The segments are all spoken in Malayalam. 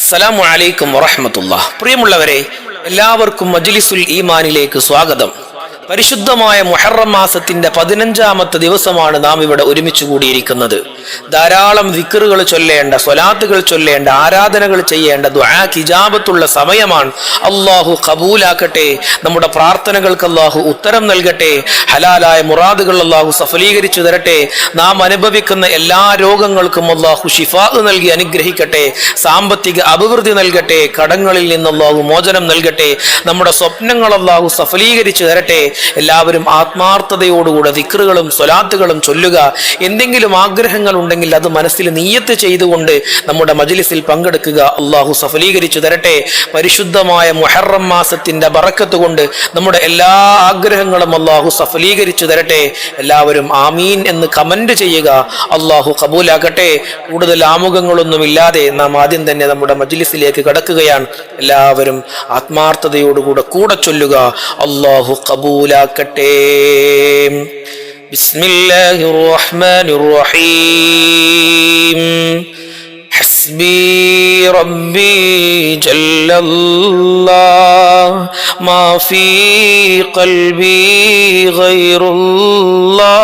അസ്സലാമു അലൈക്കും വറഹ്മത്തുള്ളാഹി. പ്രിയമുള്ളവരെ, എല്ലാവർക്കും മജ്ലിസുൽ ഈമാനിലേക്ക് സ്വാഗതം. പരിശുദ്ധമായ മുഹറം മാസത്തിന്റെ 15-ാമത്തെ ദിവസമാണ് നാം ഇവിടെ ഒരുമിച്ച് കൂടിയിരിക്കുന്നത്. ധാരാളം ദിക്റുകൾ ചൊല്ലേണ്ട, സ്വലാത്തുകൾ ചൊല്ലേണ്ട, ആരാധനകൾ ചെയ്യേണ്ട, ദുആക്ക് ഇജാബത്തുള്ള സമയമാണ്. അല്ലാഹു ഖബൂലാക്കട്ടെ. നമ്മുടെ പ്രാർത്ഥനകൾക്ക് അല്ലാഹു ഉത്തരം നൽകട്ടെ. ഹലാലായ മുറാദുകൾ അല്ലാഹു സഫലീകരിച്ചു തരട്ടെ. നാം അനുഭവിക്കുന്ന എല്ലാ രോഗങ്ങൾക്കും അല്ലാഹു ശിഫാ നൽകി അനുഗ്രഹിക്കട്ടെ. സാമ്പത്തിക അഭിവൃദ്ധി നൽകട്ടെ. കടങ്ങളിൽ നിന്ന് അല്ലാഹു മോചനം നൽകട്ടെ. നമ്മുടെ സ്വപ്നങ്ങൾ അല്ലാഹു സഫലീകരിച്ചു തരട്ടെ. എല്ലാവരും ആത്മാർത്ഥതയോടുകൂടെ ദിക്റുകളും സ്വലാത്തുകളും ചൊല്ലുക. എന്തെങ്കിലും ആഗ്രഹങ്ങൾ ഉണ്ടെങ്കിൽ അത് മനസ്സിൽ നിയ്യത്ത് ചെയ്തുകൊണ്ട് നമ്മുടെ മജ്ലിസിൽ പങ്കെടുക്കുക. അള്ളാഹു സഫലീകരിച്ചു തരട്ടെ. പരിശുദ്ധമായ മുഹറം മാസത്തിന്റെ ബറക്കത്ത് കൊണ്ട് നമ്മുടെ എല്ലാ ആഗ്രഹങ്ങളും അള്ളാഹു സഫലീകരിച്ചു തരട്ടെ. എല്ലാവരും ആമീൻ എന്ന് കമന്റ് ചെയ്യുക. അള്ളാഹു കബൂലാക്കട്ടെ. കൂടുതൽ ആമുഖങ്ങളൊന്നുമില്ലാതെ നാം ആദ്യം തന്നെ നമ്മുടെ മജ്ലിസിലേക്ക് കടക്കുകയാണ്. എല്ലാവരും ആത്മാർത്ഥതയോടുകൂടെ കൂടെ ചൊല്ലുക. അള്ളാഹു കബൂലാക്കട്ടെ. ബിസ്മില്ലാഹിർ റഹ്മാനിർ റഹീം. ഹസ്ബി റബ്ബി ജല്ലല്ലാഹ് മാ ഫീ ഖൽബി ഗൈറുല്ലാഹ്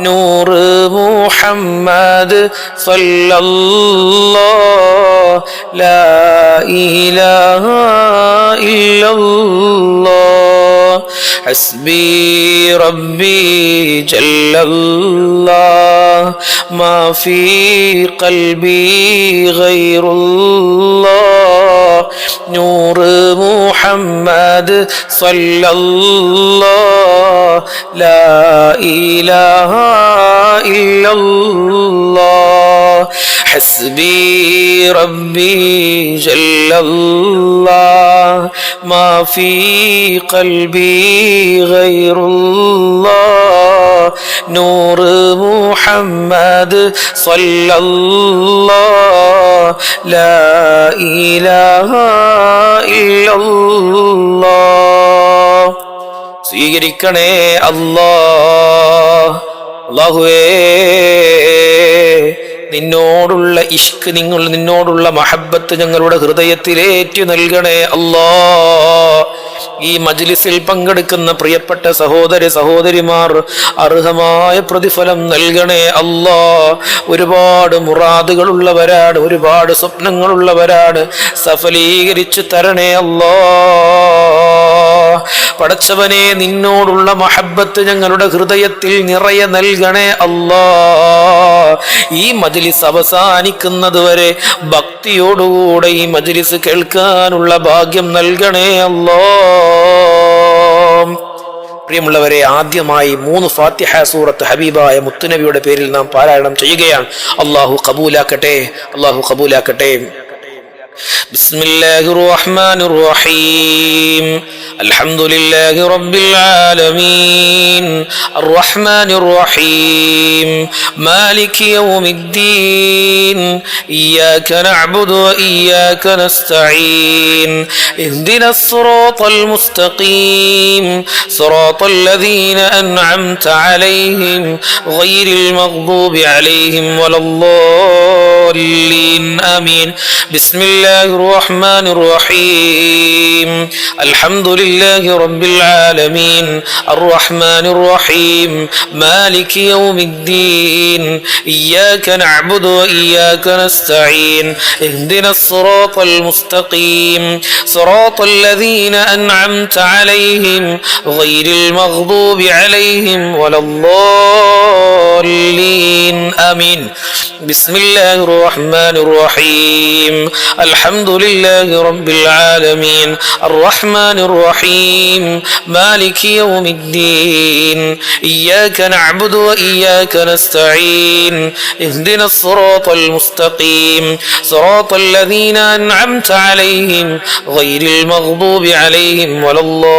നൂർ മുഹമ്മദ് സല്ലല്ലാഹ് ലാ ഇലാഹ ഇല്ലല്ലാഹ്. ഹസ്ബി റബ്ബി ജല്ലല്ലാഹ് മാ ഫീ ഖൽബി ഗൈറുല്ലാഹ് നൂർ മുഹമ്മദ് സല്ലല്ലാഹ് ലാ ഇലാഹ ഇല്ലല്ലാഹ്. ഹസ്ബി റബ്ബി ജല്ലല്ലാഹ് മാ ഫീ ഖൽബി ഗൈറുല്ലാഹ് നൂർ മുഹമ്മദ് സല്ലല്ലാഹ് ലാ ഇലാഹ ഇല്ലല്ലാഹ്. സ്വീകരിക്കണേ അല്ലാഹ്. അല്ലാഹുവേ, നിന്നോടുള്ള ഇഷ്ക്, നിന്നോടുള്ള മഹബ്ബത്ത് ഞങ്ങളുടെ ഹൃദയത്തിലേറ്റു നൽകണേ അല്ലാഹ്. ഈ മജ്ലിസിൽ പങ്കെടുക്കുന്ന പ്രിയപ്പെട്ട സഹോദര സഹോദരിമാർ അർഹമായ പ്രതിഫലം നൽകണേ അല്ലാഹ്. ഒരുപാട് മുറാദുകളുള്ളവരാണ്, ഒരുപാട് സ്വപ്നങ്ങളുള്ളവരാണ്. സഫലീകരിച്ചു തരണേ അല്ലാഹ്. പടച്ചവനെ, നിന്നോടുള്ള മഹബ്ബത്ത് ഞങ്ങളുടെ ഹൃദയത്തിൽ നിറയെ നൽകണേ അല്ലാഹ്. ഈ മജ്ലിസ് അവസാനിക്കുന്നത് വരെ ഭക്തിയോടുകൂടെ ഈ മജ്ലിസ് കേൾക്കാനുള്ള ഭാഗ്യം നൽകണേ അല്ലാഹ്. പ്രിയമുള്ളവരെ, ആദ്യമായി 3 ഫാത്തിഹ സൂറത്ത് ഹബീബായ മുത്തുനബിയുടെ പേരിൽ നാം പാരായണം ചെയ്യുകയാണ്. അല്ലാഹു ഖബൂലാക്കട്ടെ. അല്ലാഹു ഖബൂലാക്കട്ടെ. ബിസ്മില്ലാഹിർ റഹ്മാനിർ റഹീം. അൽഹംദുലില്ലാഹി റബ്ബിൽ ആലമീൻ അർറഹ്മാനിർ റഹീം മാലികി യൗമിദ്ദീൻ ഇയ്യാക നഅ്ബുദു വ ഇയ്യാക നസ്തഈൻ ഇഹ്ദിനസ് സിറാത്തൽ മുസ്തഖീം സിറാത്തൽ ലദീന അൻഅംത അലൈഹിം ഗൈറിൽ മഗ്ദൂബി അലൈഹിം വലദ്ദാല്ലീൻ ആമീൻ. ബിസ്മില്ലാഹിർ റഹ്മാനിർ റഹീം. അൽഹംദുലില്ലാഹി റബ്ബിൽ ആലമീൻ അർറഹ്മാനിർ റഹീം മാലികി യൗമിദ്ദീൻ ഇയ്യാക നഅ്ബുദു വ ഇയ്യാക നസ്തഈൻ ഇഹ്ദിനസ് സിറാത്തൽ മുസ്തഖീം സിറാത്തൽ ലദീന അൻഅംത അലൈഹിം ഗൈറിൽ മഗ്ദൂബി അലൈഹിം വലദ്ദാല്ലീൻ ആമീൻ. ബിസ്മില്ലാഹിർ റഹ്മാനിർ റഹീം. അൽഹംദുലില്ലാഹി റബ്ബിൽ ആലമീൻ അർറഹ്മാനിർ റഹീം മാലികി യൗമിദ്ദീൻ ഇയ്യാക നഅ്ബുദു വ ഇയ്യാക നസ്തഈൻ ഇഹ്ദിനസ് സിറാത്തൽ മുസ്തഖീം സിറാത്തൽ ലദീന അൻഅംത അലൈഹിം ഗൈറിൽ മഗ്ദൂബി അലൈഹിം വലദ്ദാല്ലീൻ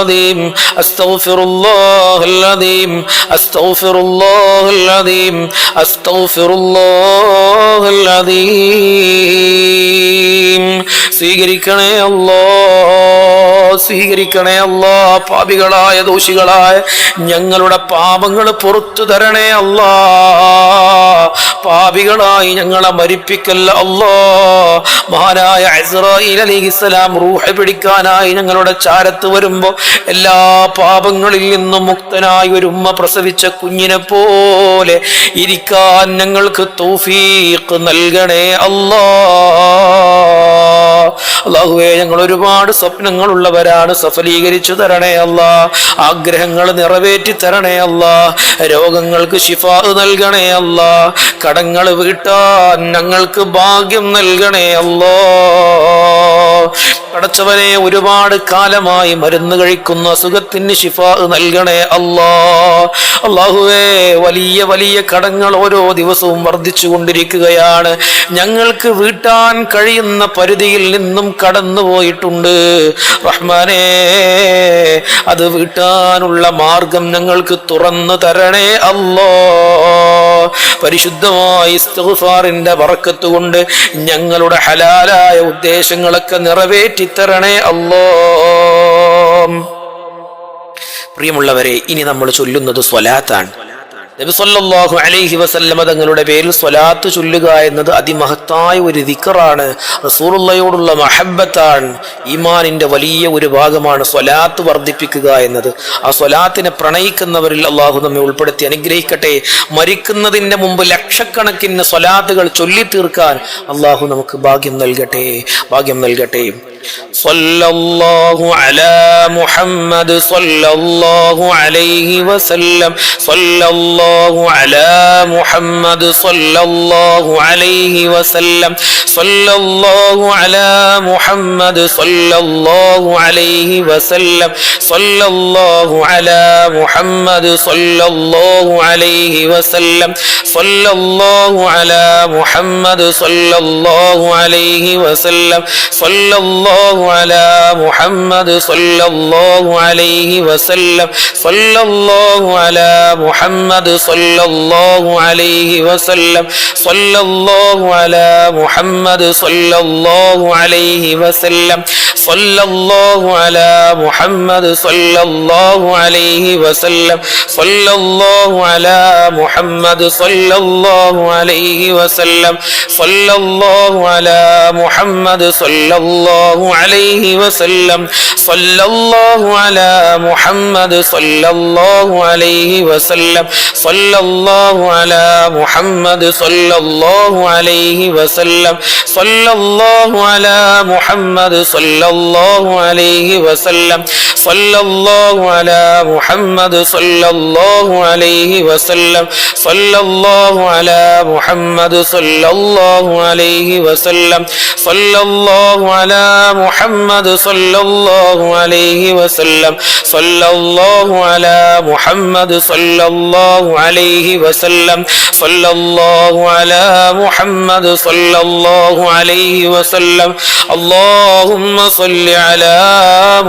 العظيم أستغفر الله العظيم أستغفر الله العظيم أستغفر الله العظيم സ്വീകരിക്കണേ അല്ലാഹ് സ്വീകരിക്കണേ അല്ലാഹ് പാപികളായ ദോഷികളായ ഞങ്ങളുടെ പാപങ്ങൾ പുറത്തു തരണേ അല്ലാഹ് പാപികളായി ഞങ്ങളെ മരിപ്പിക്കല്ല അല്ലാഹ് മഹാനായ ഇസ്രായീൽ അലൈഹിസ്സലാം റൂഹ് പിടിക്കാനായി ഞങ്ങളുടെ ചാരത്ത് വരുമ്പോൾ എല്ലാ പാപങ്ങളിൽ നിന്നും മുക്തനായി ഒരു ഉമ്മ പ്രസവിച്ച കുഞ്ഞിനെ പോലെ ഇരിക്കാൻ ഞങ്ങൾക്ക് തൗഫീഖ് നൽകണേ അല്ലാഹ് അല്ലാഹുവേ ഞങ്ങൾ ഒരുപാട് സ്വപ്നങ്ങളുള്ളവരാണ് സഫലീകരിച്ചു തരണേ അല്ലാഹ് ആഗ്രഹങ്ങൾ നിറവേറ്റി തരണേ അല്ലാഹ് രോഗങ്ങൾക്ക് ശിഫാ നൽകണേ അല്ലാഹ് കടങ്ങൾ വീട്ടാൻ ഞങ്ങൾക്ക് ഭാഗ്യം നൽകണേ അല്ലാഹ് പടച്ചവനെ ഒരുപാട് കാലമായി മരുന്ന് കഴിക്കുന്ന അസുഖത്തിന് ശിഫാ നൽകണേ അല്ലാഹ് അല്ലാഹുവേ വലിയ വലിയ കടങ്ങൾ ഓരോ ദിവസവും വർദ്ധിച്ചു കൊണ്ടിരിക്കുകയാണ് ഞങ്ങൾക്ക് വീട്ടാൻ കഴിയുന്ന പരിധിയിൽ നിന്നും കടന്നു പോയിട്ടുണ്ട് റഹ്മാനേ അത് വീട്ടാനുള്ള മാർഗം ഞങ്ങൾക്ക് തുറന്നു തരണേ അല്ലാഹ് പരിശുദ്ധമായ ഇസ്തിഗ്ഫാറിന്റെ ബറക്കത്ത് കൊണ്ട് ഞങ്ങളുടെ ഹലാലായ ഉദ്ദേശങ്ങളൊക്കെ നിറവേറ്റി തരണേ അല്ലാഹ് പ്രിയമുള്ളവരെ ഇനി നമ്മൾ ചൊല്ലുന്നത് സ്വലാത്താണ് നബി സല്ലല്ലാഹു അലൈഹി വസല്ലമ തങ്ങളുടെ പേരിൽ സ്വലാത്ത് ചൊല്ലുക എന്നത് അതിമഹത്തായ ഒരു ദിക്റാണ് റസൂലുള്ളാഹിയോടുള്ള മഹബ്ബത്താണ് ഈമാനിന്റെ വലിയ ഒരു ഭാഗമാണ് സ്വലാത്ത് വർദ്ധിപ്പിക്കുക എന്നത് ആ സ്വലാത്തിനെ പ്രണയിക്കുന്നവരിൽ അള്ളാഹു നമ്മെ ഉൾപ്പെടുത്തി അനുഗ്രഹിക്കട്ടെ മരിക്കുന്നതിന്റെ മുമ്പ് ലക്ഷക്കണക്കിന് സ്വലാത്തുകൾ ചൊല്ലി തീർക്കാൻ അള്ളാഹു നമുക്ക് ഭാഗ്യം നൽകട്ടെ സല്ലല്ലാഹു അലാ മുഹമ്മദ് സല്ലല്ലാഹു അലൈഹി വസല്ലം സല്ലല്ലാഹു അലാ മുഹമ്മദ് സല്ലല്ലാഹു അലൈഹി വസല്ലം സല്ലല്ലാഹു അലാ മുഹമ്മദ് സല്ലല്ലാഹു അലൈഹി വസല്ലം സല്ലല്ലാഹു അലാ മുഹമ്മദ് സല്ലല്ലാഹു അലൈഹി വസല്ലം സല്ലല്ലാഹു അലാ മുഹമ്മദ് സല്ലല്ലാഹു അലൈഹി വസല്ലം സല്ലല്ലാഹു അലാ മുഹമ്മദ് സല്ലല്ലാഹു അലൈഹി വസല്ലം സല്ലല്ലാഹു അലാ മുഹമ്മദ് സല്ലല്ലാഹു അലൈഹി വസല്ലം സല്ലല്ലാഹു അലാ മുഹമ്മദ് സല്ലല്ലാഹു അലൈഹി വസല്ലം സല്ലല്ലാഹു അലാ മുഹമ്മദ് സല്ലല്ലാഹു അലൈഹി വസല്ലം സല്ലല്ലാഹു അലാ മുഹമ്മദ് സല്ലല്ലാഹു അലൈഹി വസല്ലം സല്ലല്ലാഹു അലാ മുഹമ്മദ് സല്ലല്ലാഹു അലൈഹി വസല്ലം സല്ലല്ലാഹു അലാ മുഹമ്മദ് സല്ലല്ലാഹു അലൈഹി വസല്ലം സല്ലല്ലാഹു അലാ മുഹമ്മദ് സല്ലല്ലാഹു അലൈഹി വസല്ലം സല്ലല്ലാഹു അലാ മുഹമ്മദ് സല്ലല്ലാഹു അലൈഹി വസല്ലം സല്ലല്ലാഹു അലാ മുഹമ്മദ് സല്ലല്ലാഹു അലൈഹി വസല്ലം സല്ലല്ലാഹു അലാ മുഹമ്മദ് സല്ലല്ലാഹു അലൈഹി വസല്ലം സല്ലല്ലാഹു അലാ മുഹമ്മദ് സല്ലല്ലാഹു അലൈഹി വസല്ലം സല്ലല്ലാഹു അലാ മുഹമ്മദ് സല്ലല്ലാഹു അലൈഹി വസല്ലം സല്ലല്ലാഹു അലാ മുഹമ്മദ് സല്ലല്ലാഹു അലൈഹി വസല്ലം അല്ലാഹുമ്മ സ്വല്ലി അലാ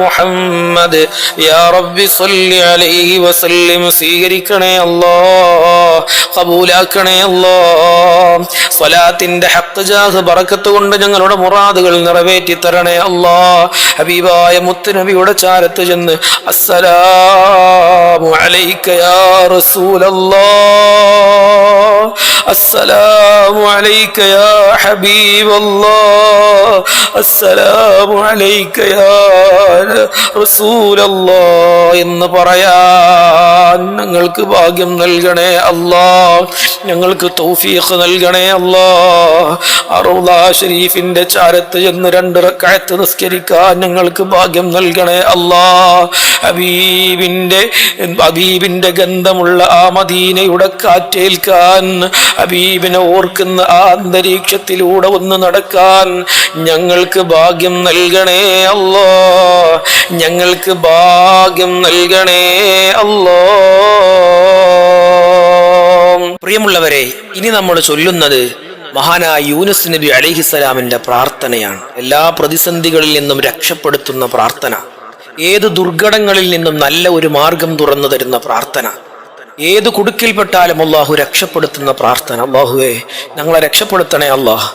മുഹമ്മദ് യാ റബ്ബി സ്വല്ലി അലൈഹി വസല്ലം സ്വീകരിക്കണേ അല്ലാഹ് ഖബൂലാക്കണേ അല്ലാഹ് സ്വലാത്തിന്റെ ഹഖ് ജാഹ് ബറക്കത്ത് കൊണ്ട് ഞങ്ങളുടെ മുറാദുകൾ നിറവേറ്റി തരണേ അല്ലാഹ് ഹബീബായ മുത്ത് നബിയുടെ ചാരത്ത് ചെന്ന് അസ്സലാമു അലൈക യാ റസൂലല്ലാഹ് അസ്സലാമു അലൈക യാ ഹബീബല്ലാഹ് അസ്സലാമു അലൈക യാ റസൂലല്ലാഹ് എന്ന് പറയാൻ ഞങ്ങൾക്ക് ഭാഗ്യം നൽകണേ അല്ലാഹ് ഞങ്ങൾക്ക് തൗഫീഖ് നൽകണേ അല്ലാഹ് റൗള ശരീഫിന്റെ ചാരത്ത് ചെന്ന് 2 റക്അത്ത് നിസ്കരിക്കാൻ ഞങ്ങൾക്ക് ഭാഗ്യം നൽകണേ അല്ലാഹ് ഹബീബിന്റെ ഗന്ധമുള്ള ആ മദീനയുടെ കാറ്റേൽക്കാൻ ഹബീബിനെ ഓർക്കുന്ന ആ അന്തരീക്ഷത്തിലൂടെ ഒന്ന് നടക്കാൻ ഞങ്ങൾക്ക് ഭാഗ്യം നൽകണേ അല്ലാഹ് ഞങ്ങൾക്ക് ഭാഗ്യം നൽകണേ അല്ലാഹ് പ്രിയമുള്ളവരെ ഇനി നമ്മൾ ചൊല്ലുന്നത് മഹാനായ യൂനുസ് നബി അലൈഹിസ്സലാമിന്റെ പ്രാർത്ഥനയാണ് എല്ലാ പ്രതിസന്ധികളിൽ നിന്നും രക്ഷപ്പെടുത്തുന്ന പ്രാർത്ഥന ഏത് ദുർഘടങ്ങളിൽ നിന്നും നല്ല ഒരു മാർഗം തുറന്നു തരുന്ന പ്രാർത്ഥന, ഏത് കുടുക്കിൽപ്പെട്ടാലും അള്ളാഹു രക്ഷപ്പെടുത്തുന്ന പ്രാർത്ഥന. അള്ളാഹുവേ ഞങ്ങളെ രക്ഷപ്പെടുത്തണേ അള്ളാഹ്.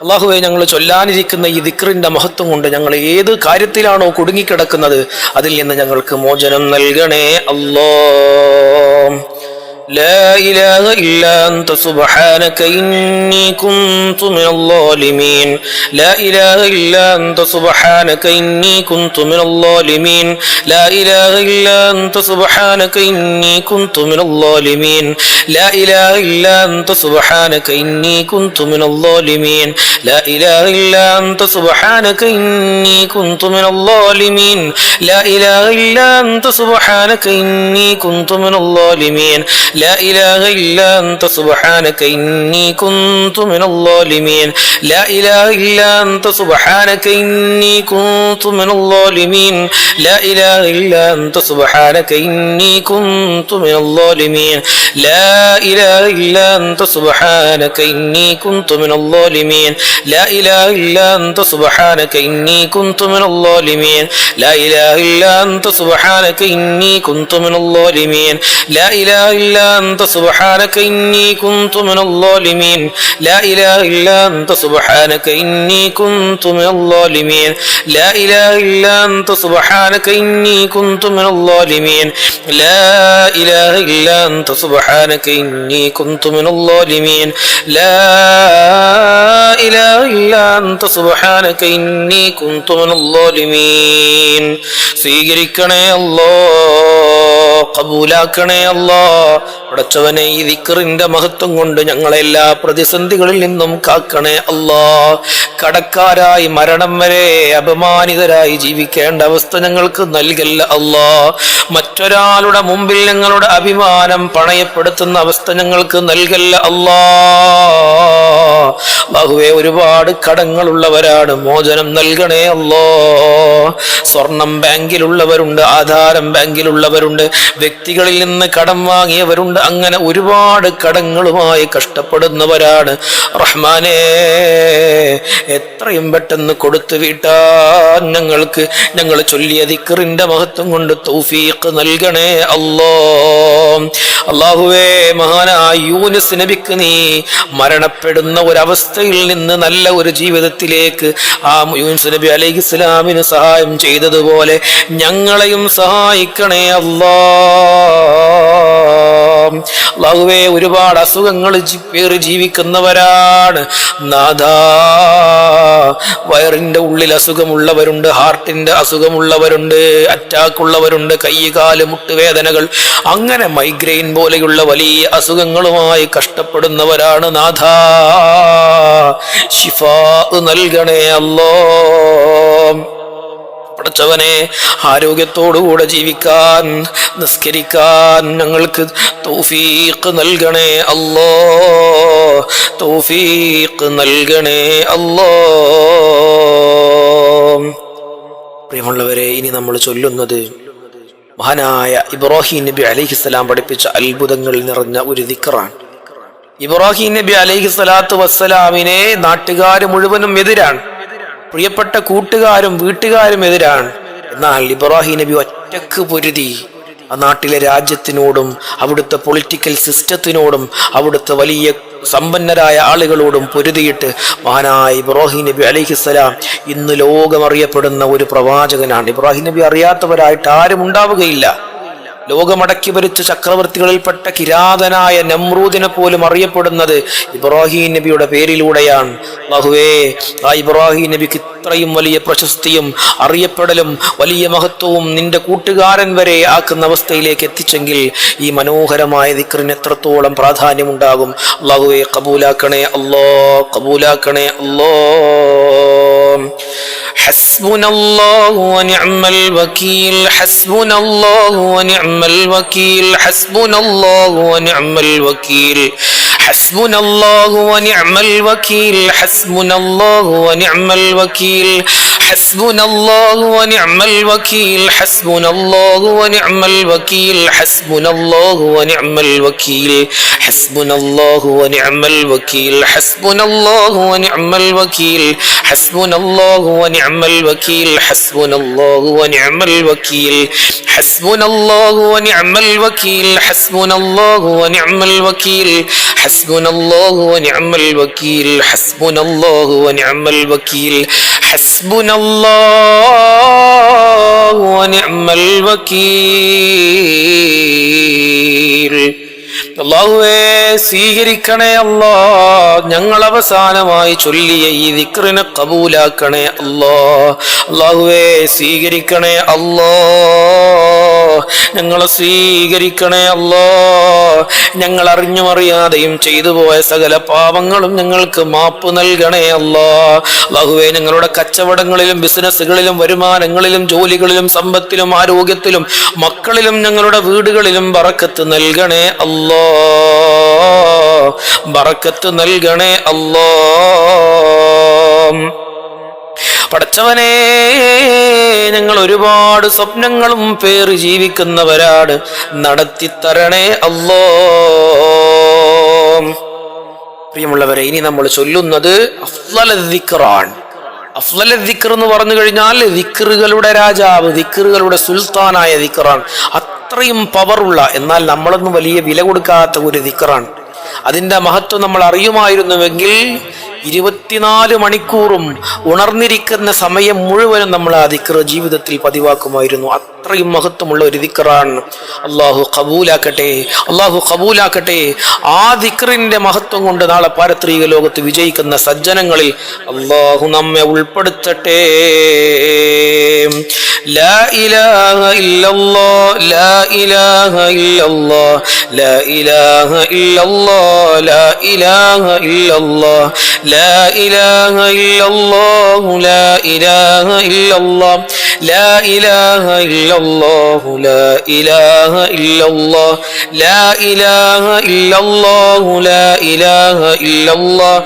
അള്ളാഹുവേ ഞങ്ങൾ ചൊല്ലാനിരിക്കുന്ന ഈ ദിക്റിന്റെ മഹത്വം കൊണ്ട് ഞങ്ങൾ ഏത് കാര്യത്തിലാണോ കുടുങ്ങിക്കിടക്കുന്നത് അതിൽ നിന്ന് ഞങ്ങൾക്ക് മോചനം നൽകണേ അല്ലാഹ്. لا إله إلا أنت سبحانك إني كنت من الظالمين. لا إله إلا أنت سبحانك إني كنت من الظالمين. لا إله إلا أنت سبحانك إني كنت من الظالمين. لا إله إلا أنت سبحانك إني كنت من الظالمين. لا إله إلا أنت سبحانك إني كنت من الظالمين. لا إله إلا أنت سبحانك إني كنت من الظالمين. لا إله إلا أنت سبحانك إني كنت من الظالمين. لا إله إلا أنت سبحانك إني كنت من الظالمين. لا إله إلا أنت سبحانك إني كنت من الظالمين. لا إله إلا أنت سبحانك إني كنت من الظالمين. لا إله إلا أنت سبحانك إني كنت من الظالمين. لا إله إلا أنت سبحانك إني كنت من الظالمين. لا إله إلا أنت سبحانك إني كنت من الظالمين. لا إله إلا أنت سبحانك إني كنت من الظالمين. لا إله إلا أنت سبحانك إني كنت من الظالمين. لا إله إلا أنت سبحانك إني كنت من الظالمين. لا إله إلا أنت سبحانك إني كنت من الظالمين. സ്വീകരിക്കണേ അല്ലാഹ്, ഖബൂലാക്കണേ അല്ലാഹ്. പടച്ചവനെ ഈ ദിക്റിന്റെ മഹത്വം കൊണ്ട് ഞങ്ങളെ എല്ലാ പ്രതിസന്ധികളിൽ നിന്നും കാക്കണേ അല്ലാഹ്. കടക്കാരായി മരണം വരെ അപമാനിതരായി ജീവിക്കേണ്ട അവസ്ഥ ഞങ്ങൾക്ക് നൽകല്ല അല്ലാഹ്. മറ്റൊരാളുടെ മുമ്പിൽ ഞങ്ങളുടെ അഭിമാനം പണയപ്പെടുത്തുന്ന അവസ്ഥ ഞങ്ങൾക്ക് നൽകല്ല അല്ലാഹ്. അല്ലാഹുവേ ഒരുപാട് കടങ്ങളുള്ളവരാണ്, മോചനം നൽകണേ അല്ലാഹ്. സ്വർണം ബാങ്കിലുള്ളവരുണ്ട്, ആധാരം ബാങ്കിലുള്ളവരുണ്ട്, വ്യക്തികളിൽ നിന്ന് കടം വാങ്ങിയവരുണ്ട്, അങ്ങനെ ഒരുപാട് കടങ്ങളുമായി കഷ്ടപ്പെടുന്നവരാണ്. റഹ്മാനേ, എത്രയും പെട്ടെന്ന് കൊടുത്തു വീട്ടാൻ ഞങ്ങൾ ചൊല്ലിയ ദിക്റിന്റെ മഹത്വം കൊണ്ട് തൗഫീഖ് നൽകണേ അല്ലാഹ്. അല്ലാഹുവേ, മഹാനായ യൂനുസ് നബിക്ക് നീ മരണപ്പെടുന്ന ഒരവസ്ഥയിൽ നിന്ന് നല്ല ഒരു ജീവിതത്തിലേക്ക് ആ യൂനുസ് നബി അലൈഹിസ്സലാമിന് സഹായം ചെയ്തതുപോലെ ഞങ്ങളെയും സഹായിക്കണേ അല്ലാഹ്. അല്ലാഹുവേ, ഒരുപാട് അസുഖങ്ങൾ പേറി ജീവിക്കുന്നവരാണ് നാഥാ. വയറിന്റെ ഉള്ളിൽ അസുഖമുള്ളവരുണ്ട്, ഹാർട്ടിന്റെ അസുഖമുള്ളവരുണ്ട്, അറ്റാക്ക് ഉള്ളവരുണ്ട്, കൈകാല് മുട്ടുവേദനകൾ, അങ്ങനെ മൈഗ്രെയിൻ പോലെയുള്ള വലിയ അസുഖങ്ങളുമായി കഷ്ടപ്പെടുന്നവരാണ് നാഥാ. ശിഫാ നൽകണേ അല്ലാഹ്. പടച്ചവനെ, ആരോഗ്യത്തോടുകൂടെ ജീവിക്കാൻ, നിസ്കരിക്കാൻ ഞങ്ങൾക്ക് തൗഫീഖ് നൽകണേ അല്ലാഹ്. തൗഫീഖ് നൽകണേ അല്ലാഹ്. പ്രിയമുള്ളവരെ, ഇനി നമ്മൾ ചൊല്ലുന്നത് മഹാനായ ഇബ്രാഹിം നബി അലൈഹിസ്സലാം പഠിപ്പിച്ച അത്ഭുതങ്ങൾ നിറഞ്ഞ ഒരു ദിക്റാണ്. ഇബ്രാഹിം നബി അലൈഹിസ്സലാത്തു വസ്സലാമിനെ നാട്ടുകാർ മുഴുവനും എതിരാണ്, പ്രിയപ്പെട്ട കൂട്ടുകാരും വീട്ടുകാരും എതിരാണ്. എന്നാൽ ഇബ്രാഹിം നബി ഒറ്റക്ക് പൊരുതി ആ നാട്ടിലെ രാജ്യത്തിനോടും അവിടുത്തെ പൊളിറ്റിക്കൽ സിസ്റ്റത്തിനോടും അവിടുത്തെ വലിയ സമ്പന്നരായ ആളുകളോടും പൊരുതിയിട്ട് മഹാനായ ഇബ്രാഹിം നബി അലൈഹിസ്സലാം ഇന്ന് ലോകമറിയപ്പെടുന്ന ഒരു പ്രവാചകനാണ്. ഇബ്രാഹിം നബി അറിയാത്തവരായിട്ട് ആരും ഉണ്ടാവുകയില്ല. ലോകമടക്കി ഭരിച്ച ചക്രവർത്തികളിൽപ്പെട്ട കിരാതനായ നമ്രൂദിനെ പോലും അറിയപ്പെടുന്നത് ഇബ്രാഹിം നബിയുടെ പേരിലൂടെയാണ്. അല്ലാഹുവേ, ആ ഇബ്രാഹിം നബിക്ക് ഇത്രയും വലിയ പ്രശസ്തിയും അറിയപ്പെടലും വലിയ മഹത്വവും നിന്റെ കൂട്ടുകാരൻ വരെ ആക്കുന്ന അവസ്ഥയിലേക്ക് എത്തിച്ചെങ്കിൽ ഈ മനോഹരമായ ദിക്റിന് എത്രത്തോളം പ്രാധാന്യമുണ്ടാകും. അല്ലാഹുവേ, കബൂലാക്കണേ അല്ലാഹ്, കബൂലാക്കണേ അല്ലാഹ്. ഹസ്ബുനല്ലാഹു വനിഅമൽ വകീൽ, ഹസ്ബുനല്ലാഹു വനിഅമൽ വകീൽ, ഹസ്ബുനല്ലാഹു വനിഅമൽ വകീൽ, ഹസ്ബുനല്ലാഹു വനിഅമൽ വകീൽ, ഹസ്ബുനല്ലാഹു വനിഅമൽ വകീൽ, ഹസ്ബുനല്ലാഹു വനിഅമൽ വകീൽ ഹസ്ബുനല്ലാഹു വനിഅമൽ വകീൽ ഹസ്ബുനല്ലാഹു വനിഅമൽ വകീൽ ഹസ്ബുനല്ലാഹു വനിഅമൽ വകീൽ ഹസ്ബുനല്ലാഹു വനിഅമൽ വകീൽ ഹസ്ബുനല്ലാഹു വനിഅമൽ വകീൽ ഹസ്ബുനല്ലാഹു വനിഅമൽ വകീൽ ഹസ്ബുനല്ലാഹു വനിഅമൽ വകീൽ ഹസ്ബുനല്ലാഹു വനിഅമൽ വകീൽ ഹസ്ബുനല്ലാഹു വനിഅമൽ വകീൽ ഹസ്ബുനല്ലാഹു വനിഅമൽ വകീൽ ഹസ്ബുനല്ലാഹു വനിഅമൽ വകീൽ. അല്ലാഹുവേ സ്വീകരിക്കണേ അല്ലാ, ഞങ്ങൾ അവസാനമായി ചൊല്ലിയ ഈ ദിക്റിനെ കബൂലാക്കണേ അല്ലാ. അല്ലാഹുവേ സ്വീകരിക്കണേ അല്ലാ, ഞങ്ങളെ സ്വീകരിക്കണേ അല്ലാ. ഞങ്ങൾ അറിഞ്ഞും അറിയാതെയും ചെയ്തു പോയ സകല പാപങ്ങളും ഞങ്ങൾക്ക് മാപ്പ് നൽകണേ അല്ലാ. അല്ലാഹുവേ ഞങ്ങളുടെ കച്ചവടങ്ങളിലും ബിസിനസ്സുകളിലും വരുമാനങ്ങളിലും ജോലികളിലും സമ്പത്തിലും ആരോഗ്യത്തിലും മക്കളിലും ഞങ്ങളുടെ വീടുകളിലും ബറക്കത്ത് നൽകണേ അല്ലാ, ബറക്കത്ത് നൽകണേ അല്ലാ. പടച്ചവനെ, ഞങ്ങൾ ഒരുപാട് സ്വപ്നങ്ങളും പേറി ജീവിക്കുന്നവരാണ്, നടത്തിത്തരണേ അല്ലാ. പ്രിയമുള്ളവരെ, ഇനി നമ്മൾ ചൊല്ലുന്നത് അഫ്ളൽ ദിക്റാണ്. അഫ്ളൽ ദിക്ർ എന്ന് പറഞ്ഞു കഴിഞ്ഞാൽ ദിക്റുകളുടെ രാജാവ്, ദിക്റുകളുടെ സുൽത്താനായ ദിക്റാണ്. അത്രയും പവറുള്ള, എന്നാൽ നമ്മളൊന്നും വലിയ വില കൊടുക്കാത്ത ഒരു ദിക്റാണ്. അതിന്റെ മഹത്വം നമ്മൾ അറിയുമായിരുന്നുവെങ്കിൽ 24 മണിക്കൂറും ഉണർന്നിരിക്കുന്ന സമയം മുഴുവനും നമ്മൾ ആ ദിക്ർ ജീവിതത്തിൽ പതിവാക്കുമായിരുന്നു. അത്രയും മഹത്വമുള്ള ഒരു ദിക്റാണ്. അല്ലാഹു ഖബൂലാക്കട്ടെ, അല്ലാഹു ഖബൂലാക്കട്ടെ. ആ ദിക്റിന്റെ മഹത്വം കൊണ്ട് നാളെ പാരത്രിക ലോകത്ത് വിജയിക്കുന്ന സജ്ജനങ്ങളിൽ അല്ലാഹു നമ്മെ ഉൾപ്പെടുത്തട്ടെ. ലാ ഇലാഹ ഇല്ലല്ലാഹ്, ലാ ഇലാഹ ഇല്ലല്ലാഹ്, ലാ ഇലാഹ ഇല്ലല്ലാഹ്, ലാ ഇലാഹ ഇല്ലല്ലാഹ്, ലാ ഇലാഹ ഇല്ലല്ലാഹു, ലാ ഇലാഹ ഇല്ലല്ലാഹ്, ലാ ഇലാഹ ഇല്ലല്ലാഹു, ലാ ഇലാഹ ഇല്ലല്ലാഹ്, ലാ ഇലാഹ ഇല്ലല്ലാഹു, ലാ ഇലാഹ ഇല്ലല്ലാഹ്,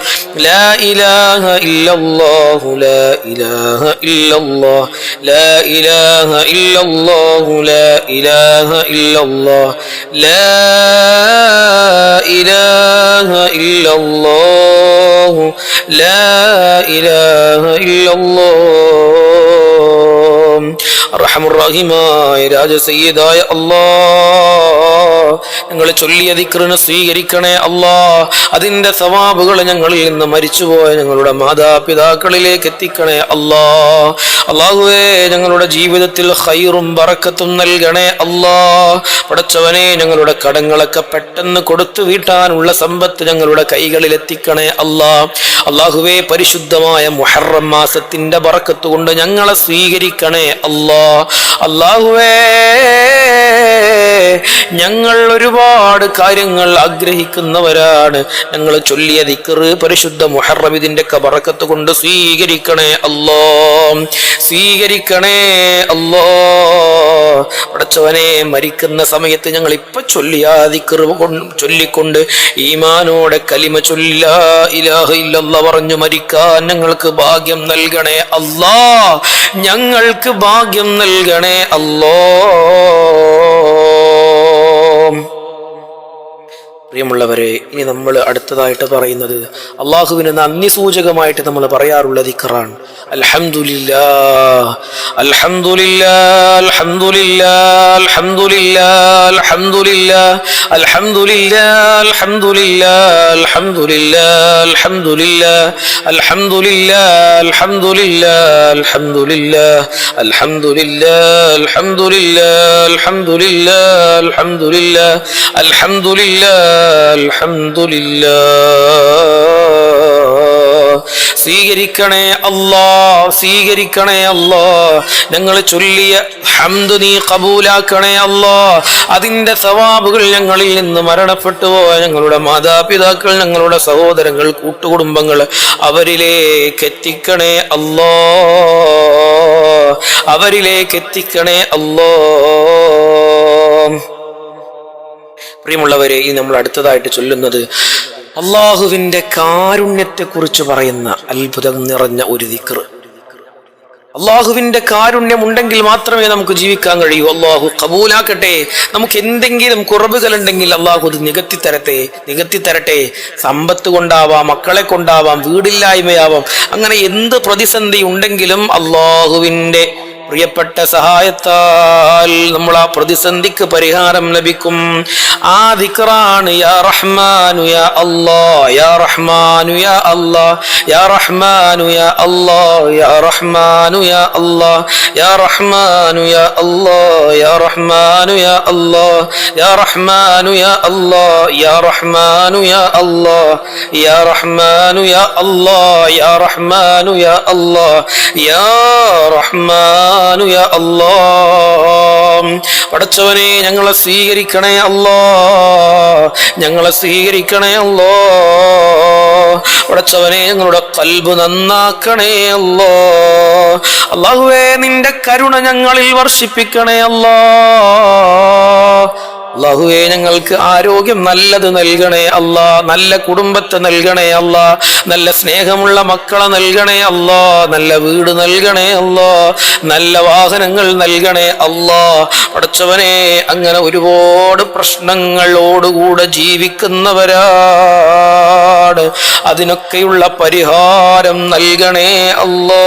ലാ ഇലാഹ ഇല്ലല്ലാഹു, ലാ ഇലാഹ ഇല്ലല്ലാഹ്, ലാ ഇലാഹ ഇല്ലല്ലാഹു, ലാ ഇലാഹ ഇല്ലല്ലാഹ്, ലാ ഇലാഹ ഇല്ലല്ലാഹു, ലാ ഇലാഹ ഇല്ലല്ലാഹ്. അർഹമുർ റഹീമായ രാജസയ്യിദായ അല്ലാഹ്, ഞങ്ങൾ ചൊല്ലിയ ദിക്റിനെ സ്വീകരിക്കണേ അല്ലാഹ്. അതിന്റെ സവാബുകൾ ഞങ്ങളിൽ നിന്ന് മരിച്ചുപോയ ഞങ്ങളുടെ മാതാപിതാക്കളിലേക്ക് എത്തിക്കണേ അല്ലാഹ്. അല്ലാഹുവേ, ഞങ്ങളുടെ ജീവിതത്തിൽ ഖൈറും ബറക്കത്തും നൽകണേ അല്ലാഹ്. പടച്ചവനെ, ഞങ്ങളുടെ കടങ്ങളൊക്കെ പെട്ടെന്ന് കൊടുത്തു വീട്ടാനുള്ള സമ്പത്ത് ഞങ്ങളുടെ കൈകളിൽ എത്തിക്കണേ അല്ലാഹ്. അല്ലാഹുവേ, പരിശുദ്ധമായ മുഹറം മാസത്തിന്റെ ബറക്കത്ത് കൊണ്ട് ഞങ്ങളെ സ്വീകരിക്കണേ അല്ലാഹ്. അല്ലാഹുവേ, ഞങ്ങൾ ഒരുപാട് കാര്യങ്ങൾ ആഗ്രഹിക്കുന്നവരാണ്. ഞങ്ങൾ ചൊല്ലിയ ദിക്ർ പരിശുദ്ധ മുഹറം ഇതിന്റെ ബറക്കത്ത് കൊണ്ട് സ്വീകരിക്കണേ അല്ലാഹ്, സ്വീകരിക്കണേ അല്ലാഹ്. പടച്ചവനെ, മരിക്കുന്ന സമയത്ത് ഞങ്ങൾ ഇപ്പൊ ചൊല്ലിയ ദിക്ർ ചൊല്ലിക്കൊണ്ട് ഈമാനോടെ കലിമ ചൊല്ലി ലാ ഇലാഹ ഇല്ലല്ലാഹ് പറഞ്ഞു മരിക്കാൻ ഞങ്ങൾക്ക് ഭാഗ്യം നൽകണേ അല്ലാഹ്, ഞങ്ങൾക്ക് ഭാഗ്യം നൽകണേ അല്ലാഹ്. പ്രിയമുള്ളവരെ, ഇനി നമ്മൾ അടുത്തതായിട്ട് പറയുന്നത് അള്ളാഹുവിന് നന്ദി സൂചകമായിട്ട് നമ്മൾ പറയാറുള്ള ദിക്റാണ്. അൽഹംദുലില്ലാഹ്, അൽഹംദുലില്ലാഹ്, അൽഹംദുലില്ലാഹ്, അൽഹംദുലില്ലാഹ്, അൽഹംദുലില്ലാഹ്, അൽഹംദുലില്ലാഹ്, അൽഹംദുലില്ലാഹ്, അൽഹംദുലില്ലാഹ്, അൽഹംദുലില്ലാഹ്, അൽഹംദുലില്ലാഹ്, അൽഹംദുലില്ലാഹ്, അൽഹംദുലില്ലാഹ്, അൽഹംദുലില്ലാഹ്, അൽഹംദുലില്ലാഹ്, അൽഹംദുലില്ലാഹ്, അൽഹംദുലില്ലാഹ്, അൽഹംദുലില്ലാഹ്. സ്വീകരിക്കണേ അല്ലാഹ്, സ്വീകരിക്കണേ അല്ലാഹ്. ഞങ്ങൾ ചൊല്ലിയ ഹംദ് നീ കബൂലാക്കണേ അല്ലാഹ്. അതിന്റെ സവാബുകൾ ഞങ്ങളിൽ നിന്ന് മരണപ്പെട്ടു പോയ ഞങ്ങളുടെ മാതാപിതാക്കൾ, ഞങ്ങളുടെ സഹോദരങ്ങൾ, കൂട്ടുകുടുംബങ്ങൾ, അവരിലേക്ക് എത്തിക്കണേ അല്ലാഹ്, അവരിലേക്ക് എത്തിക്കണേ അല്ലാഹ്. പ്രിയമുള്ളവരെ, ഈ നമ്മൾ അടുത്തതായിട്ട് ചൊല്ലുന്നത് അള്ളാഹുവിന്റെ കാരുണ്യത്തെ കുറിച്ച് പറയുന്ന അത്ഭുതം നിറഞ്ഞ ഒരു ദിക്ർ. അള്ളാഹുവിന്റെ കാരുണ്യം ഉണ്ടെങ്കിൽ മാത്രമേ നമുക്ക് ജീവിക്കാൻ കഴിയൂ. അള്ളാഹു കബൂലാക്കട്ടെ. നമുക്ക് എന്തെങ്കിലും കുറവുകൾ ഉണ്ടെങ്കിൽ അള്ളാഹു അത് നികത്തി തരട്ടെ. സമ്പത്ത് കൊണ്ടാവാം, മക്കളെ കൊണ്ടാവാം, വീടില്ലായ്മയാവാം, അങ്ങനെ എന്ത് പ്രതിസന്ധി ഉണ്ടെങ്കിലും അള്ളാഹുവിന്റെ പ്രിയപ്പെട്ട സഹായത്താൽ നമ്മൾ ആ പ്രതിസന്ധിക്ക് പരിഹാരം ലഭിക്കും. ആ ദിക്റാണ് യാ റഹ്മാനു യാ അല്ലാഹ്, യാ റഹ്മാനു യാ അല്ലാഹ്, യാ റഹ്മാനു യാ അല്ലാഹ്, യാ റഹ്മാനു യാ അല്ലാഹ്, യാ റഹ്മാനു യാ അല്ലാഹ്, യാ റഹ്മാനു യാ അല്ലാഹ്, യാ റഹ്മാനു യാ അല്ലാഹ്, യാ റഹ്മാനു യാ അല്ലാഹ്, യാ റഹ്മാനു യാ അല്ലാഹ്, യാ റഹ്മാനു യാ അല്ലാഹ്, യാ റഹ്മാൻ യാ അല്ലാഹ്. പടച്ചവനെ ഞങ്ങളെ സ്വീകരിക്കണേ അല്ലാഹ്, ഞങ്ങളെ സ്വീകരിക്കണേ അല്ലാഹ്. പടച്ചവനെ ഞങ്ങളുടെ ഖൽബ് നന്നാക്കണേ അല്ലാഹ്. അല്ലാഹുവേ നിന്റെ കരുണ ഞങ്ങളിൽ വർഷിപ്പിക്കണേ അല്ലാഹ്. അല്ലാഹുവേ ഞങ്ങൾക്ക് ആരോഗ്യം നല്ലത് നൽകണേ അല്ലാ, നല്ല കുടുംബത്തെ നൽകണേ അല്ലാ, നല്ല സ്നേഹമുള്ള മക്കളെ നൽകണേ അല്ലാ, നല്ല വീട് നൽകണേ അല്ലാ, നല്ല വാഹനങ്ങൾ നൽകണേ അല്ലാ. പടച്ചവനെ അങ്ങനെ ഒരുപാട് പ്രശ്നങ്ങളോടുകൂടെ ജീവിക്കുന്നവരാണ്, അതിനൊക്കെയുള്ള പരിഹാരം നൽകണേ അല്ലാ.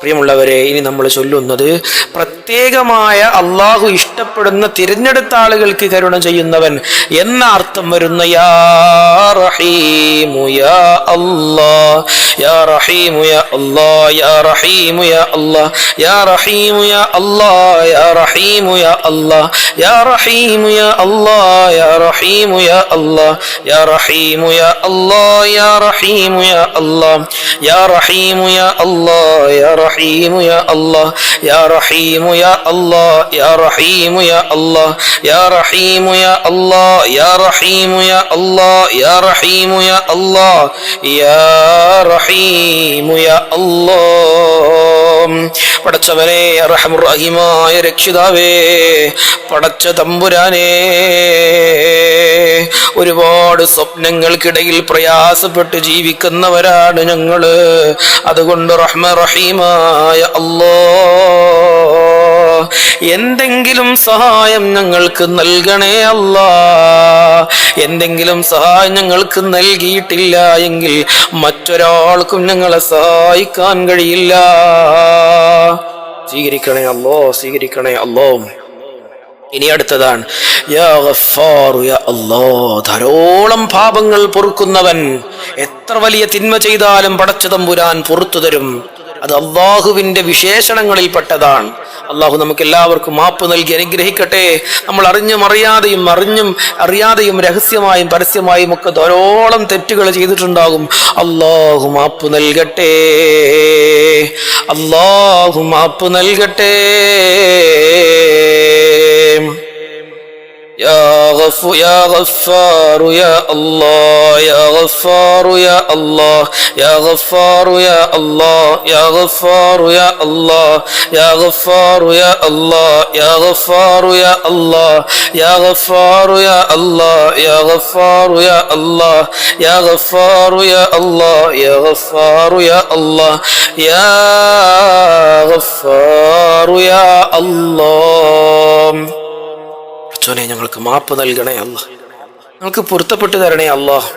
പ്രിയമുള്ളവരെ, ഇനി നമ്മൾ ചൊല്ലുന്നത് പ്രത്യേകമായ അള്ളാഹു ഇഷ്ടപ്പെടുന്ന തിരഞ്ഞെടുത്ത ആളുകൾക്ക് കരുണ ചെയ്യുന്നവൻ എന്ന അർത്ഥം വരുന്ന യാ റഹീമു യാ അല്ലാഹ്, യാ റഹീമു യാ അല്ലാഹ്, യാ റഹീമു യാ അല്ലാഹ്, യാ റഹീമു യാ അല്ലാഹ്, യാ റഹീമു യാ അല്ലാഹ്, യാ റഹീമു യാ അല്ലാഹ്, യാ റഹീമു യാ അല്ലാഹ്, യാ റഹീമു യാ അല്ലാഹ്, യാ റഹീമു യാ അല്ലാഹ്, യാ റഹീമു യാ അല്ലാഹ്, യാ റഹീമു യാ അല്ലാഹ്, യാ റഹീമു യാ അല്ലാഹ്, യാ റഹീമു യാ അല്ലാഹ്, യാ റഹീമു യാ അല്ലാഹ്, യാ റഹീമു യാ അല്ലാഹ്, യാ റഹീമു യാ അല്ലാഹ്, യാ റഹീമു യാ അല്ലാഹ്. പടച്ചവനെ അർഹമുർ റഹീമായ രക്ഷിതാവേ, പടച്ച തമ്പുരാനേ, ഒരുപാട് സ്വപ്നങ്ങൾക്കിടയിൽ പ്രയാസപ്പെട്ട് ജീവിക്കുന്നവരാണ് ഞങ്ങള്. അതുകൊണ്ട് റഹീമായ അല്ലാഹ്, എന്തെങ്കിലും സഹായം ഞങ്ങൾക്ക് നൽകണേ അല്ലാഹ്. എന്തെങ്കിലും സഹായം ഞങ്ങൾക്ക് നൽകിയിട്ടില്ല എങ്കിൽ മറ്റൊരാൾക്കും ഞങ്ങളെ സഹായിക്കാൻ കഴിയില്ല. സ്വീകരിക്കണേ അല്ലോ, സ്വീകരിക്കണേ അല്ലോ. ഇനി അടുത്തതാണ് യാ ഗഫാറു യാ അല്ലാഹ്, ധാരാളം പാപങ്ങൾ പൊറുക്കുന്നവൻ. എത്ര വലിയ തിന്മ ചെയ്താലും പടച്ച തമ്പുരാൻ പൊറുത്തു തരും. അത് അള്ളാഹുവിന്റെ വിശേഷണങ്ങളിൽപ്പെട്ടതാണ്. അള്ളാഹു നമുക്ക് എല്ലാവർക്കും മാപ്പ് നൽകി അനുഗ്രഹിക്കട്ടെ. നമ്മൾ അറിഞ്ഞും അറിയാതെയും രഹസ്യമായും പരസ്യമായും ഒക്കെ ധാരാളം തെറ്റുകൾ ചെയ്തിട്ടുണ്ടാകും. അള്ളാഹു മാപ്പ് നൽകട്ടെ, അള്ളാഹു മാപ്പ് നൽകട്ടെ. يا غفار يا الله، يا غفار يا الله، يا غفار يا الله، يا غفار يا الله، يا غفار يا الله، يا غفار يا الله، يا غفار يا الله، يا غفار يا الله، يا غفار يا الله، يا غفار يا الله، يا غفار يا الله. ഞങ്ങൾക്ക് മാപ്പ് നൽകണേ അല്ലാഹ്, ഞങ്ങൾക്ക് പൊരുത്തപ്പെട്ടു തരണേ അല്ലാഹ്.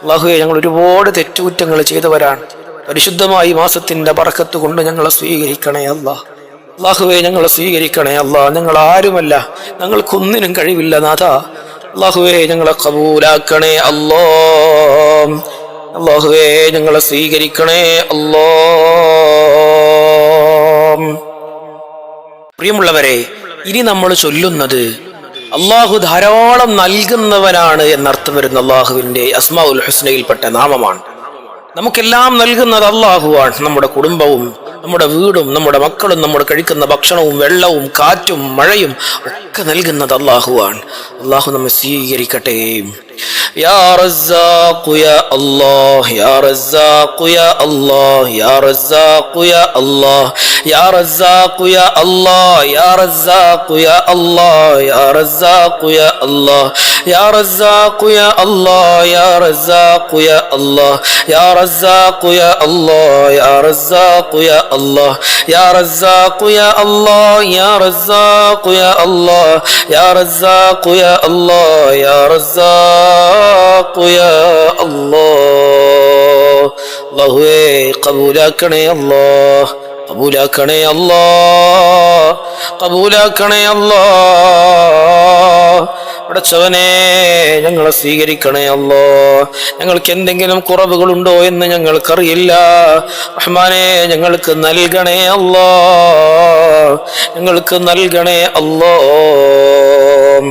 അല്ലാഹുവേ, ഞങ്ങൾ ഒരുപാട് തെറ്റുകുറ്റങ്ങൾ ചെയ്തവരാണ്. പരിശുദ്ധമായ മാസത്തിന്റെ ബറക്കത്ത് കൊണ്ട് ഞങ്ങളെ സ്വീകരിക്കണേ അല്ലാഹ്. അല്ലാഹുവേ, ഞങ്ങളെ സ്വീകരിക്കണേ അല്ലാഹ്. ഞങ്ങൾ ആരുമല്ല, ഞങ്ങൾക്കൊന്നിനും കഴിവില്ല നാഥ. അല്ലാഹുവേ, ഞങ്ങളെ ഖബൂലാക്കണേ അല്ലാഹ്. അല്ലാഹുവേ, ഞങ്ങളെ സ്വീകരിക്കണേ അല്ലാഹ്. പ്രിയമുള്ളവരെ, ഇനി നമ്മൾ ചൊല്ലുന്നത് അള്ളാഹു ധാരാളം നൽകുന്നവനാണ് എന്നർത്ഥം വരുന്ന അള്ളാഹുവിന്റെ അസ്മാഉൽ ഹുസ്നയിൽപ്പെട്ട നാമമാണ്. നമുക്കെല്ലാം നൽകുന്നത് അള്ളാഹുവാണ്. നമ്മുടെ കുടുംബവും, നമ്മുടെ വീടും, നമ്മുടെ മക്കളും, നമ്മൾ കഴിക്കുന്ന ഭക്ഷണവും വെള്ളവും കാറ്റും മഴയും ഒക്കെ നൽകുന്നത് അള്ളാഹുവാണ്. അള്ളാഹു നമ്മെ സ്വീകരിക്കട്ടെ. يا رزاق يا الله يا رزاق يا الله يا رزاق يا الله يا رزاق يا الله يا رزاق يا الله يا رزاق يا الله يا رزاق يا الله يا رزاق يا الله يا رزاق يا الله يا رزاق يا الله يا رزاق يا الله يا رزاق يا الله يا رزاق يا الله يا رزاق يا الله അല്ലാഹുവേ കബൂലാക്കണേ അല്ലാഹ് കബൂലാക്കണേ അല്ലാഹ് കബൂലാക്കണേ അല്ലാഹ് പടച്ചവനെ ഞങ്ങളെ സ്വീകരിക്കണേ അല്ലാഹ് ഞങ്ങൾക്ക് എന്തെങ്കിലും കുറവുകളുണ്ടോ എന്ന് ഞങ്ങൾക്കറിയില്ല റഹ്മാനെ ഞങ്ങൾക്ക് നൽകണേ അല്ലാഹ് ഞങ്ങൾക്ക് നൽകണേ അല്ലാഹ്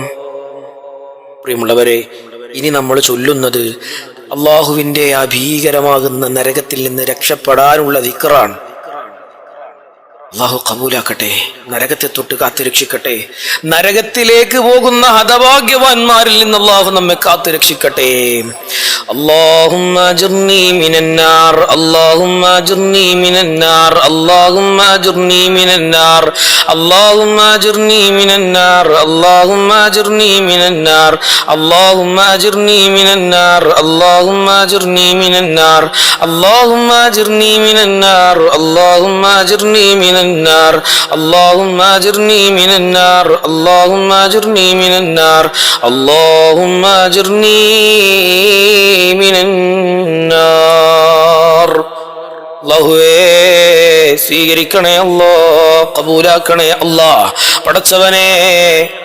പ്രിയമുള്ളവരെ ഇനി നമ്മൾ ചൊല്ലുന്നത് അള്ളാഹുവിന്റെ ആ ഭീകരമാകുന്ന നരകത്തിൽ നിന്ന് രക്ഷപ്പെടാനുള്ള ദിക്റാണ്. അള്ളാഹു കബൂലാക്കട്ടെ, നരകത്തെ തൊട്ട് കാത്തുരക്ഷിക്കട്ടെ, നരകത്തിലേക്ക് പോകുന്ന ഹതഭാഗ്യവാന്മാരിൽ നിന്ന് അള്ളാഹു നമ്മെ കാത്തുരക്ഷിക്കട്ടെ. اللهم اجرني من النار اللهم اجرني من النار اللهم اجرني من النار اللهم اجرني من النار اللهم اجرني من النار اللهم اجرني من النار اللهم اجرني من النار اللهم اجرني من النار اللهم اجرني من النار اللهم اجرني من النار اللهم اجرني من النار اللهم اجرني من النار അല്ലാഹുവേ സ്വീകരിക്കണേ അല്ലാഹ്, കബൂലാക്കണേ അല്ലാഹ്. പടച്ചവനെ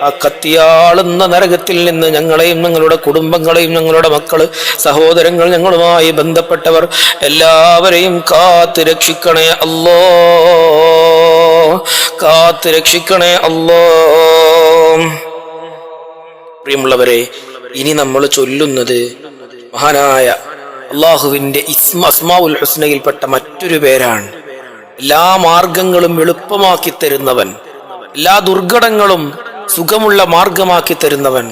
ആ കത്തിയാളുന്ന നരകത്തിൽ നിന്ന് ഞങ്ങളെയും ഞങ്ങളുടെ കുടുംബങ്ങളെയും ഞങ്ങളുടെ മക്കള് സഹോദരങ്ങൾ ഞങ്ങളുമായി ബന്ധപ്പെട്ടവർ എല്ലാവരെയും കാത്ത് രക്ഷിക്കണേ അല്ലാഹ്, കാത്ത് രക്ഷിക്കണേ അല്ലാഹ്. പ്രിയമുള്ളവരെ ഇനി നമ്മൾ ചൊല്ലുന്നത് മഹാനായ അള്ളാഹുവിന്റെ അസ്മാഉൽ ഹുസ്നയിൽപ്പെട്ട മറ്റൊരു പേരാണ്. എല്ലാ മാർഗങ്ങളും എളുപ്പമാക്കി തരുന്നവൻ, എല്ലാ ദുർഘടങ്ങളും സുഖമുള്ള മാർഗമാക്കി തരുന്നവൻ.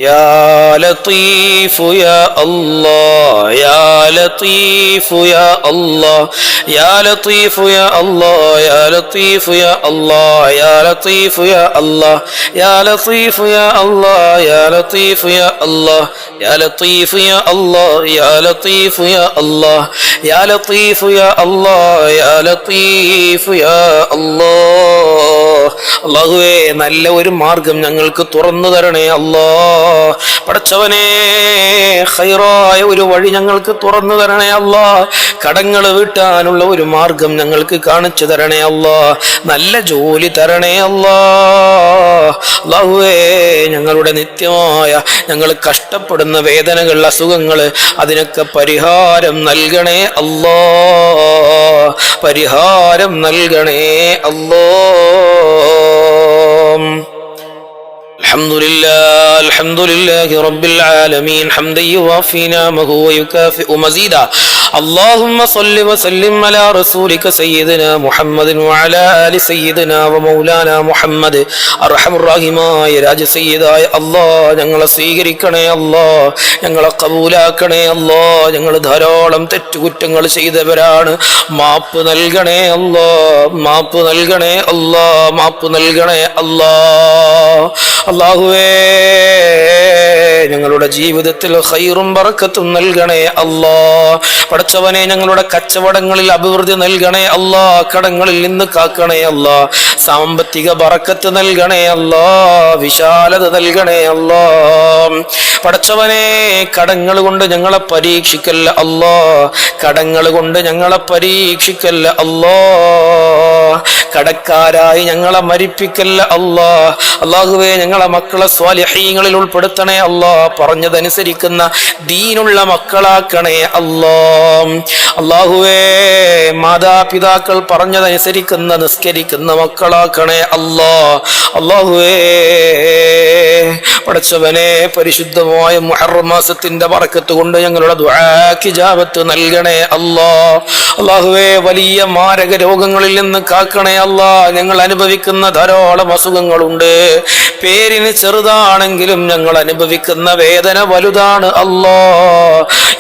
യാ ലത്തീഫു യാ അല്ലാഹ് യാ ലത്തീഫു യാ അല്ലാഹ് യാ ലത്തീഫു യാ അല്ലാഹ് യാ ലത്തീഫു യാ അല്ലാഹ് യാ ലത്തീഫു യാ അല്ലാഹ് യാ ലത്തീഫു യാ അല്ലാഹ് യാ ലത്തീഫു യാ അല്ലാഹ് യാ ലത്തീഫു യാ അല്ലാഹ് യാ ലത്തീഫു യാ അല്ലാഹ് യാ ലത്തീഫു യാ അല്ലാഹ് യാ ലത്തീഫു യാ അല്ലാഹ്. അല്ലാഹുവേ നല്ല ഒരു മാർഗം ഞങ്ങൾക്ക് തുറന്നു തരണേ അല്ലാഹ്. പടച്ചവനെ ഖൈറായ ഒരു വഴി ഞങ്ങൾക്ക് തുറന്നു തരണേ അല്ലാഹ്. കടങ്ങൾ വീട്ടാനുള്ള ഒരു മാർഗം ഞങ്ങൾക്ക് കാണിച്ചു തരണേ അല്ലാഹ്. നല്ല ജോലി തരണേ അല്ലാഹ്. അല്ലാഹുവേ ഞങ്ങളുടെ നിത്യമായ ഞങ്ങൾ കഷ്ടപ്പെടുന്ന വേദനകൾ, അസുഖങ്ങൾ, അതിനൊക്കെ പരിഹാരം നൽകണേ അല്ലാഹ്, പരിഹാരം നൽകണേ അല്ലാഹ്. الحمد لله رب العالمين حمدا يوافي نعمه ويكافئ مزيدا. اللهم صل وسلم على رسولك سيدنا محمد وعلى آل سيدنا ومولانا محمد. അർഹമുർ-റഹീമായ രാജസയ്യിദായ അല്ലാഹ് ഞങ്ങളെ സ്വീകരിക്കണേ അല്ലാഹ്, ഞങ്ങളെ കബൂലാക്കണേ അല്ലാഹ്. ഞങ്ങൾ ധാരാളം തെറ്റുകുറ്റങ്ങൾ ചെയ്തവരാണ്, മാപ്പ് നൽകണേ അല്ലാഹ്, മാപ്പ് നൽകണേ അല്ലാഹ്, മാപ്പ് നൽകണേ അല്ലാഹ്. അല്ലാഹുവേ ഞങ്ങളുടെ ജീവിതത്തിൽ ഖൈറും ബറക്കത്തും നൽകണേ അല്ലാഹ്. പടച്ചവനെ ഞങ്ങളുടെ കച്ചവടങ്ങളിൽ അഭിവൃദ്ധി നൽകണേ അല്ലാഹ്, കടങ്ങളിൽ നിന്ന് കാക്കണേ അല്ലാഹ്, സാമ്പത്തിക ബറക്കത്ത് നൽകണേ അല്ലാഹ്, വിശാലത നൽകണേ അല്ലാഹ്. പടച്ചവനെ കടങ്ങൾ കൊണ്ട് ഞങ്ങളെ പരീക്ഷിക്കല്ല അല്ലാഹ്, കടങ്ങൾ കൊണ്ട് ഞങ്ങളെ പരീക്ഷിക്കല്ല അല്ലാഹ്, കടക്കാരായി ഞങ്ങളെ മരിപ്പിക്കല്ല അല്ലാഹ്. അല്ലാഹുവേ ഞങ്ങളെ മക്കളെ സ്വാലിഹീങ്ങളിൽ ഉൾപ്പെടുത്തണേ അല്ലാഹ്, പറഞ്ഞതനുസരിക്കുന്ന ദീനുള്ള മക്കളാക്കണേ അല്ലാഹ്. അല്ലാഹുവേ മാതാപിതാക്കൾ പറഞ്ഞതനുസരിക്കുന്ന നിസ്കരിക്കുന്ന മക്കളാക്കണേ അല്ലാഹ്. അല്ലാഹുവേ പടച്ചവനെ പരിശുദ്ധമായ മുഹറം മാസത്തിന്റെ ബറക്കത്ത് കൊണ്ട് ഞങ്ങളുടെ ദുആക്ക് ഇജാബത്ത് നൽകണേ അല്ലാ. അല്ലാഹുവേ, വലിയ മാരക രോഗങ്ങളിൽ നിന്ന് കാക്കണേ അല്ലാ. ഞങ്ങൾ അനുഭവിക്കുന്ന ധാരാളം അസുഖങ്ങളുണ്ട്. പേരിന് ചെറുതാണെങ്കിലും ഞങ്ങൾ അനുഭവിക്കുന്ന വേദന വലുതാണ് അല്ലാ.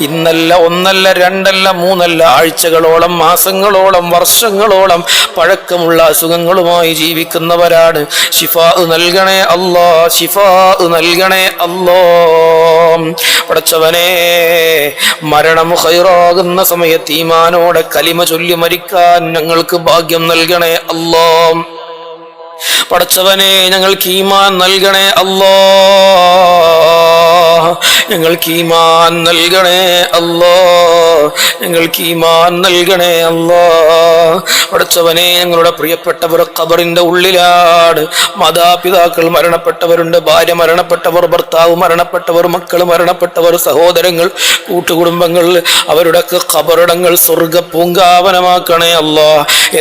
ഇന്നല്ല, ഒന്നല്ല, രണ്ടല്ല, മൂന്നല്ല, ആഴ്ചകളോളം, മാസങ്ങളോളം, വർഷങ്ങളോളം പഴക്കമുള്ള അസുഖങ്ങളുമായി ജീവിക്കുന്നവരാണ്. ശിഫാ നൽകണേ അല്ലാ, ശിഫാ നൽകണേ അല്ലാ. പടച്ചവനെ, മരണം ഖൈറാകുന്ന സമയത്ത് ഈമാനോടെ കലിമ ചൊല്ലി മരിക്കാൻ ഞങ്ങൾക്ക് ഭാഗ്യം നൽകണേ അല്ലാ. പടച്ചവനെ, ഞങ്ങൾക്ക് ഈമാൻ നൽകണേ അല്ലാ, ഞങ്ങൾക്ക് ഈമാൻ നൽകണേ അല്ലാ, ഞങ്ങൾക്ക് ഈമാൻ നൽകണേ അല്ലാ. പടച്ചവനെ, ഞങ്ങളുടെ പ്രിയപ്പെട്ടവർ ഖബറിന്റെ ഉള്ളിലാണ്. മാതാപിതാക്കൾ മരണപ്പെട്ടവരുണ്ട്, ഭാര്യ മരണപ്പെട്ടവർ, ഭർത്താവ് മരണപ്പെട്ടവർ, മക്കൾ മരണപ്പെട്ടവർ, സഹോദരങ്ങൾ, കൂട്ടുകുടുംബങ്ങൾ, അവരുടെ ഖബറിടങ്ങൾ സ്വർഗ പൂങ്കാവനമാക്കണേ അല്ലാ.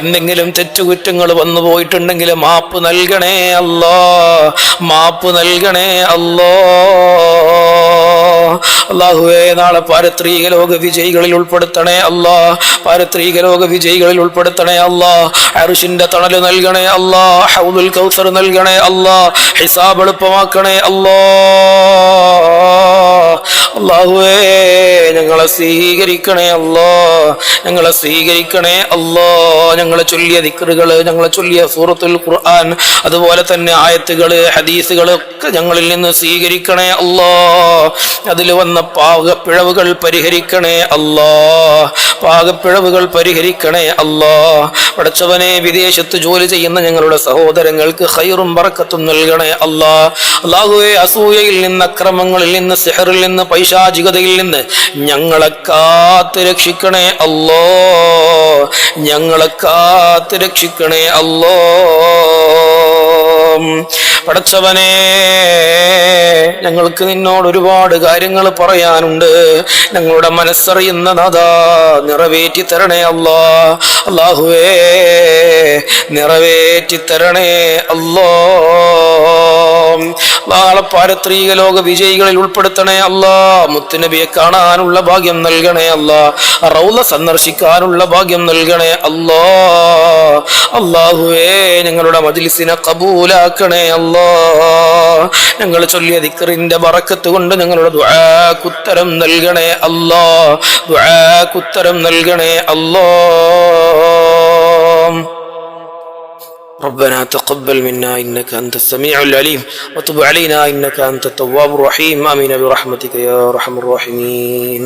എന്തെങ്കിലും തെറ്റുകുറ്റങ്ങൾ വന്നു പോയിട്ടുണ്ടെങ്കിൽ മാപ്പ് നൽകണേ അല്ലാ, മാപ്പ് നൽകണേ അല്ലാ. അല്ലാഹുവേ, നാളെ പാരത്രീക ലോക വിജയികളിൽ ഉൾപ്പെടുത്തണേ അല്ലാ, പാരത്രീക ലോക വിജയികളിൽ ഉൾപ്പെടുത്തണേ അല്ലാ. അർശിന്റെ തണല് നൽകണേ അല്ലാ, ഹൗദുൽ കൗസർ നൽകണേ അല്ലാ, ഹിസാബ് എളുപ്പമാക്കണേ അല്ലാ. അല്ലാഹുവേ, ഞങ്ങളെ സ്വീകരിക്കണേ അല്ലാ, ഞങ്ങളെ സ്വീകരിക്കണേ അല്ലാ. ഞങ്ങളെ ചൊല്ലിയ ദിക്റുകള്, ഞങ്ങളെ ചൊല്ലിയ സൂറത്തുൽ ഖുർആൻ, അതുപോലെ തന്നെ ആയത്തുകള്, ഹദീസുകൾ ഒക്കെ ഞങ്ങളിൽ നിന്ന് സ്വീകരിക്കണേ അല്ലാ. അതിൽ വന്ന പാകപ്പിഴവുകൾ പരിഹരിക്കണേ അല്ലാ, പാകപ്പിഴവുകൾ പരിഹരിക്കണേ അല്ലാ. പടച്ചവനെ, വിദേശത്ത് ജോലി ചെയ്യുന്ന ഞങ്ങളുടെ സഹോദരങ്ങൾക്ക് ഖൈറും ബറക്കത്തും നൽകണേ അല്ലാ. അല്ലാഹുവേ, അസൂയയിൽ നിന്ന്, അക്രമങ്ങളിൽ നിന്ന്, സിഹറിൽ നിന്ന്, പൈശാചികതയിൽ നിന്ന് ഞങ്ങളെ കാത്ത് രക്ഷിക്കണേ അല്ലാ, ഞങ്ങളെ കാത്ത് രക്ഷിക്കണേ അല്ലാ. പടച്ചവനെ, ഞങ്ങൾക്ക് നിന്നോട് ഒരുപാട് കാര്യങ്ങൾ പറയാനുണ്ട്. ഞങ്ങളുടെ മനസ്സറിയുന്ന നാഥാ, നിറവേറ്റി തരണേ അല്ലാ. അല്ലാഹുവേ, നിറവേറ്റി തരണേ അല്ലാ. നാളെ പാരത്രീക ലോക വിജയികളിൽ ഉൾപ്പെടുത്തണേ അല്ലാ. മുത്തുനബിയെ കാണാനുള്ള ഭാഗ്യം നൽകണേ അല്ലാ, റൗള സന്ദർശിക്കാനുള്ള ഭാഗ്യം നൽകണേ അല്ലാ. അല്ലാഹുവേ, ഞങ്ങളുടെ മജ്ലിസിനെ ഖബൂലാക്കണേ അല്ലാ. ഞങ്ങൾ ചൊല്ലിയ ദിക്റിന്റെ ബറക്കത്ത് കൊണ്ട് ഞങ്ങളുടെ ദുആക്ക് ഉത്തരം നൽകണേ അല്ലാ, ദുആക്ക് ഉത്തരം നൽകണേ അല്ലാ. ربنا تقبل منا إنك أنت السميع العليم وتب علينا إنك أنت التواب الرحيم آمين برحمتك يا أرحم الراحمين.